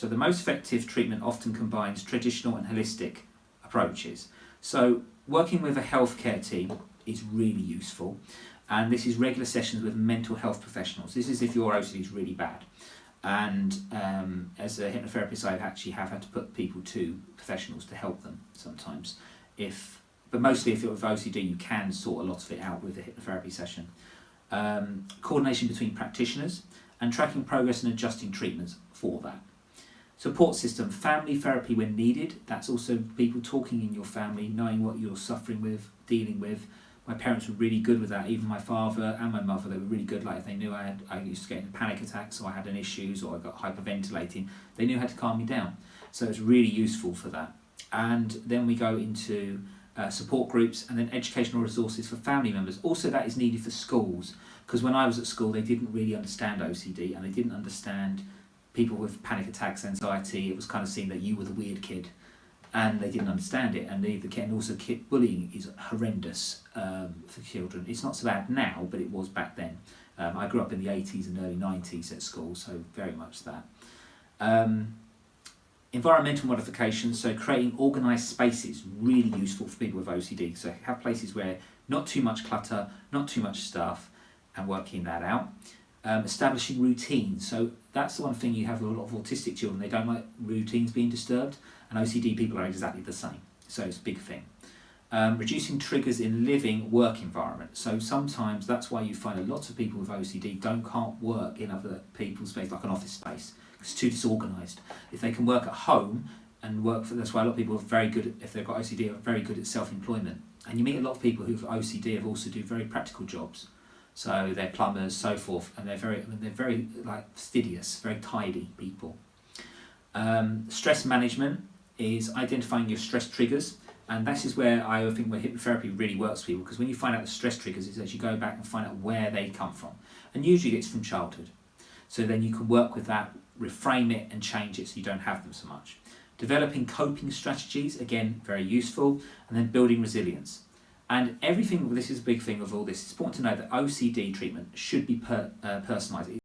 So the most effective treatment often combines traditional and holistic approaches. So working with a healthcare team is really useful, and this is regular sessions with mental health professionals. This is if your OCD is really bad. And as a hypnotherapist, I actually have had to put people to professionals to help them sometimes. But mostly if you're with OCD, you can sort a lot of it out with a hypnotherapy session. Coordination between practitioners and tracking progress and adjusting treatments for that. Support system, family therapy when needed. That's also people talking in your family, knowing what you're suffering with, dealing with. My parents were really good with that. Even my father and my mother, they were really good. Like if they knew I used to get into panic attacks, or I had an issues, or I got hyperventilating, they knew how to calm me down. So it's really useful for that. And then we go into support groups, and then educational resources for family members. Also, that is needed for schools, because when I was at school, they didn't really understand OCD, and they didn't understand people with panic attacks, anxiety. It was kind of seen that you were the weird kid, and they didn't understand it. And also bullying is horrendous for children. It's not so bad now, but it was back then. I grew up in the 80s and early 90s at school, so very much that. Environmental modifications, so creating organised spaces, really useful for people with OCD. So have places where not too much clutter, not too much stuff, and working that out. Establishing routines. So that's the one thing you have with a lot of autistic children. They don't like routines being disturbed, and OCD people are exactly the same. So it's a big thing. Reducing triggers in living work environment. So sometimes that's why you find a lot of people with OCD can't work in other people's space, like an office space. It's too disorganised. If they can work at home and that's why a lot of people are very good, if they've got OCD, are very good at self-employment. And you meet a lot of people who have OCD have also do very practical jobs. So they're plumbers, so forth, and they're very like fastidious, very tidy people. Stress management is identifying your stress triggers, and this is where I think where hypnotherapy really works for people, because when you find out the stress triggers, it's as you go back and find out where they come from, and usually it's from childhood. So then you can work with that, reframe it, and change it so you don't have them so much. Developing coping strategies, again, very useful, and then building resilience. And everything, this is a big thing of all this, it's important to know that OCD treatment should be personalised.